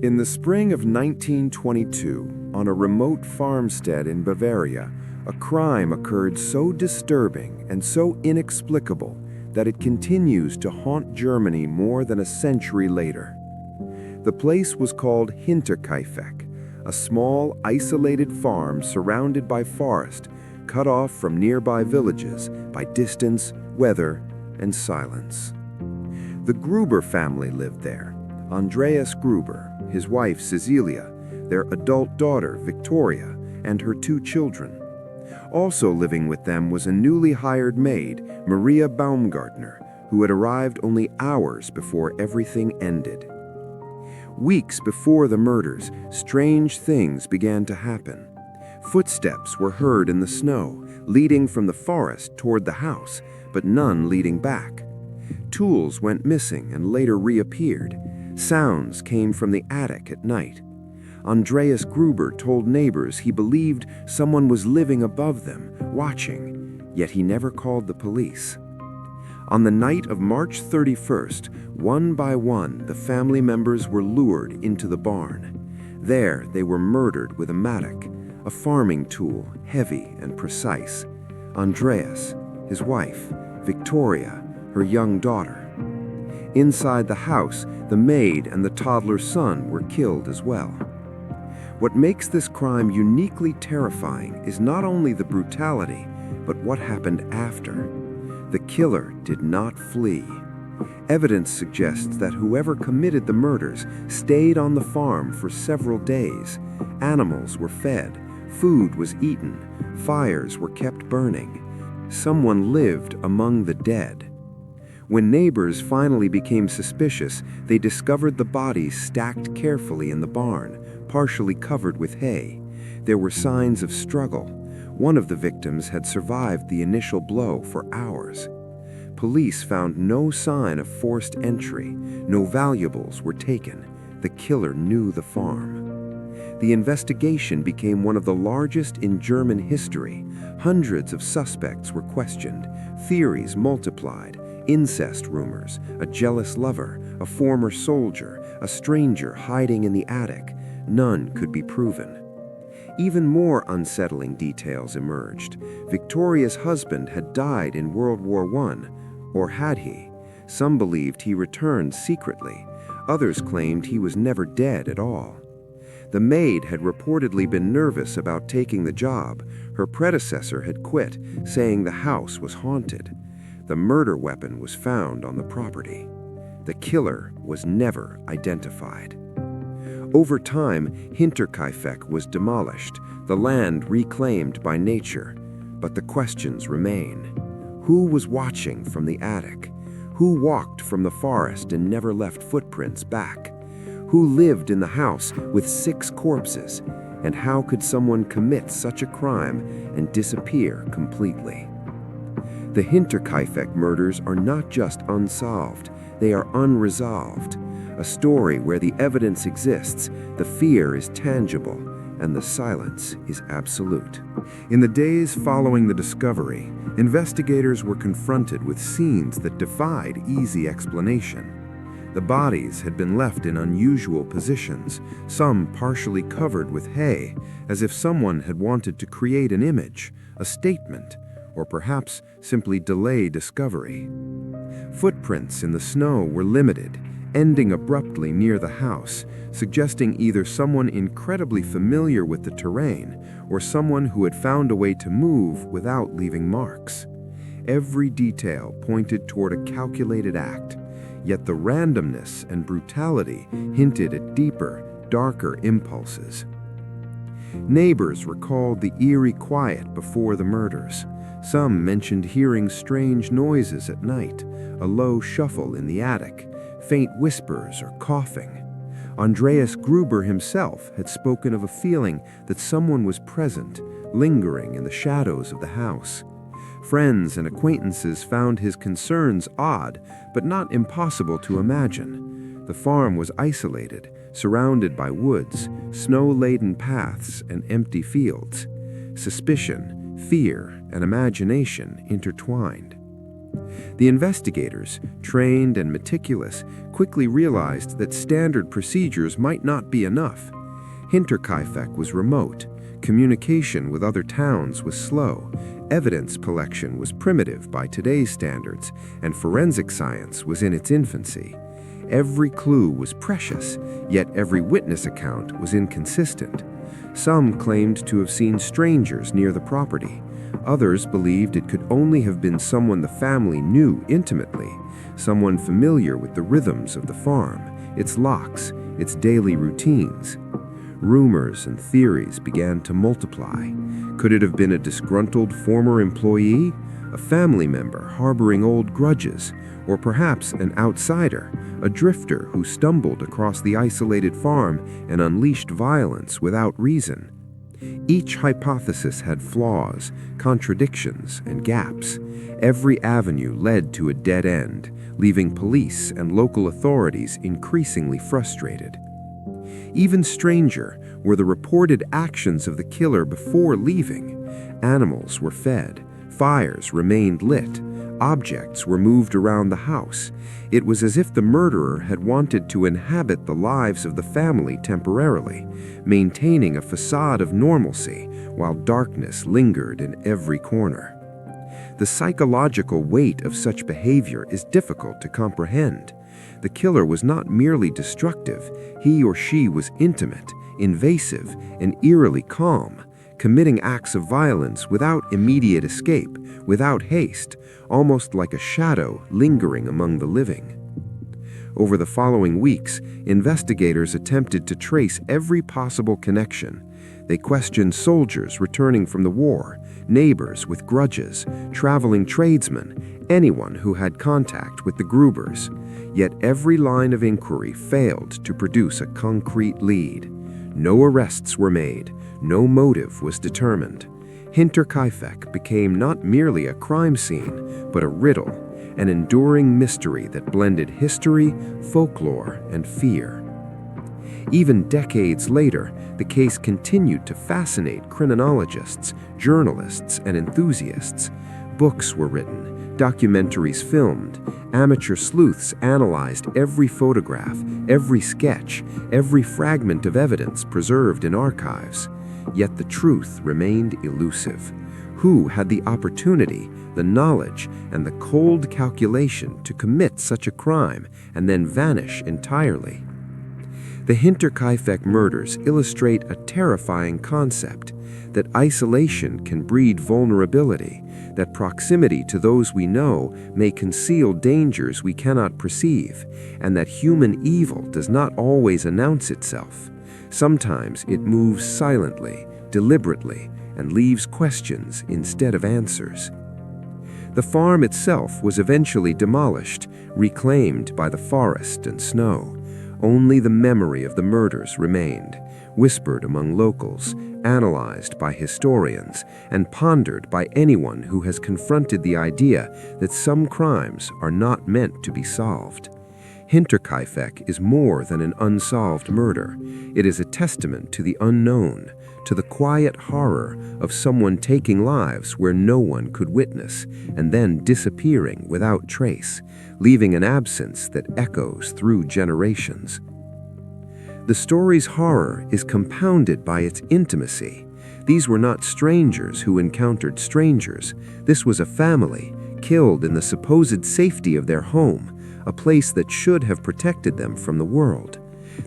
In the spring of 1922, on a remote farmstead in Bavaria, a crime occurred so disturbing and so inexplicable that it continues to haunt Germany more than a century later. The place was called Hinterkaifeck, a small, isolated farm surrounded by forest, cut off from nearby villages by distance, weather, and silence. The Gruber family lived there. Andreas Gruber, his wife Cecilia, their adult daughter Victoria, and her 2 children. Also living with them was a newly hired maid, Maria Baumgartner, who had arrived only hours before everything ended. Weeks before the murders, strange things began to happen. Footsteps were heard in the snow, leading from the forest toward the house, but none leading back. Tools went missing and later reappeared. Sounds came from the attic at night. Andreas Gruber told neighbors he believed someone was living above them, watching, yet he never called the police. On the night of March 31st, one by one, the family members were lured into the barn. There, they were murdered with a mattock, a farming tool, heavy and precise. Andreas, his wife, Victoria, her young daughter. Inside the house, the maid and the toddler son were killed as well. What makes this crime uniquely terrifying is not only the brutality, but what happened after. The killer did not flee. Evidence suggests that whoever committed the murders stayed on the farm for several days. Animals were fed, food was eaten, fires were kept burning. Someone lived among the dead. When neighbors finally became suspicious, they discovered the bodies stacked carefully in the barn, partially covered with hay. There were signs of struggle. One of the victims had survived the initial blow for hours. Police found no sign of forced entry. No valuables were taken. The killer knew the farm. The investigation became one of the largest in German history. Hundreds of suspects were questioned. Theories multiplied. Incest rumors, a jealous lover, a former soldier, a stranger hiding in the attic. None could be proven. Even more unsettling details emerged. Victoria's husband had died in World War I, or had he? Some believed he returned secretly. Others claimed he was never dead at all. The maid had reportedly been nervous about taking the job. Her predecessor had quit, saying the house was haunted. The murder weapon was found on the property. The killer was never identified. Over time, Hinterkaifeck was demolished, the land reclaimed by nature. But the questions remain. Who was watching from the attic? Who walked from the forest and never left footprints back? Who lived in the house with 6 corpses? And how could someone commit such a crime and disappear completely? The Hinterkaifeck murders are not just unsolved, they are unresolved. A story where the evidence exists, the fear is tangible, and the silence is absolute. In the days following the discovery, investigators were confronted with scenes that defied easy explanation. The bodies had been left in unusual positions, some partially covered with hay, as if someone had wanted to create an image, a statement, or perhaps simply delay discovery. Footprints in the snow were limited, ending abruptly near the house, suggesting either someone incredibly familiar with the terrain or someone who had found a way to move without leaving marks. Every detail pointed toward a calculated act, yet the randomness and brutality hinted at deeper, darker impulses. Neighbors recalled the eerie quiet before the murders. Some mentioned hearing strange noises at night, a low shuffle in the attic, faint whispers or coughing. Andreas Gruber himself had spoken of a feeling that someone was present, lingering in the shadows of the house. Friends and acquaintances found his concerns odd, but not impossible to imagine. The farm was isolated, surrounded by woods, snow-laden paths, and empty fields. Suspicion, fear, and imagination intertwined. The investigators, trained and meticulous, quickly realized that standard procedures might not be enough. Hinterkaifeck was remote, communication with other towns was slow, evidence collection was primitive by today's standards, and forensic science was in its infancy. Every clue was precious, yet every witness account was inconsistent. Some claimed to have seen strangers near the property. Others believed it could only have been someone the family knew intimately, someone familiar with the rhythms of the farm, its locks, its daily routines. Rumors and theories began to multiply. Could it have been a disgruntled former employee, a family member harboring old grudges, or perhaps an outsider, a drifter who stumbled across the isolated farm and unleashed violence without reason? Each hypothesis had flaws, contradictions, and gaps. Every avenue led to a dead end, leaving police and local authorities increasingly frustrated. Even stranger were the reported actions of the killer before leaving. Animals were fed, fires remained lit, objects were moved around the house. It was as if the murderer had wanted to inhabit the lives of the family temporarily, maintaining a facade of normalcy while darkness lingered in every corner. The psychological weight of such behavior is difficult to comprehend. The killer was not merely destructive, he or she was intimate, invasive, and eerily calm, committing acts of violence without immediate escape, without haste, almost like a shadow lingering among the living. Over the following weeks, investigators attempted to trace every possible connection. They questioned soldiers returning from the war, neighbors with grudges, traveling tradesmen, anyone who had contact with the Grubers. Yet every line of inquiry failed to produce a concrete lead. No arrests were made, no motive was determined. Hinterkaifeck became not merely a crime scene, but a riddle, an enduring mystery that blended history, folklore, and fear. Even decades later, the case continued to fascinate criminologists, journalists, and enthusiasts. Books were written, documentaries filmed, amateur sleuths analyzed every photograph, every sketch, every fragment of evidence preserved in archives. Yet the truth remained elusive. Who had the opportunity, the knowledge, and the cold calculation to commit such a crime and then vanish entirely? The Hinterkaifeck murders illustrate a terrifying concept, that isolation can breed vulnerability, that proximity to those we know may conceal dangers we cannot perceive, and that human evil does not always announce itself. Sometimes it moves silently, deliberately, and leaves questions instead of answers. The farm itself was eventually demolished, reclaimed by the forest and snow. Only the memory of the murders remained, whispered among locals, analyzed by historians, and pondered by anyone who has confronted the idea that some crimes are not meant to be solved. Hinterkaifeck is more than an unsolved murder. It is a testament to the unknown, to the quiet horror of someone taking lives where no one could witness, and then disappearing without trace, leaving an absence that echoes through generations. The story's horror is compounded by its intimacy. These were not strangers who encountered strangers. This was a family, killed in the supposed safety of their home, a place that should have protected them from the world.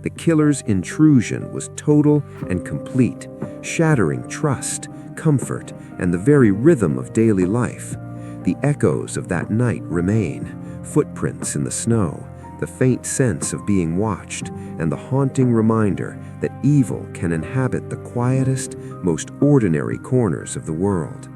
The killer's intrusion was total and complete, shattering trust, comfort, and the very rhythm of daily life. The echoes of that night remain, footprints in the snow, the faint sense of being watched, and the haunting reminder that evil can inhabit the quietest, most ordinary corners of the world.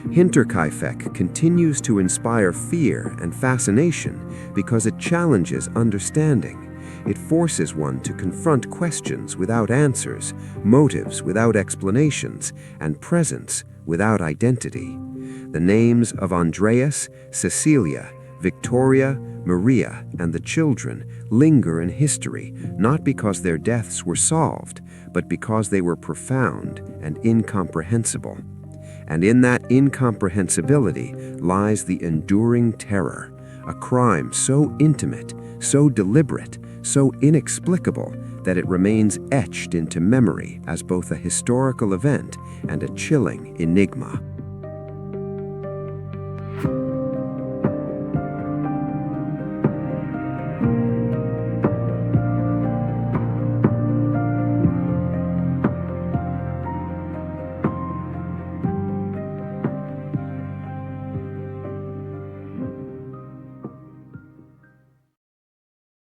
Hinterkaifeck continues to inspire fear and fascination because it challenges understanding. It forces one to confront questions without answers, motives without explanations, and presence without identity. The names of Andreas, Cecilia, Victoria, Maria, and the children linger in history, not because their deaths were solved, but because they were profound and incomprehensible. And in that incomprehensibility lies the enduring terror, a crime so intimate, so deliberate, so inexplicable that it remains etched into memory as both a historical event and a chilling enigma.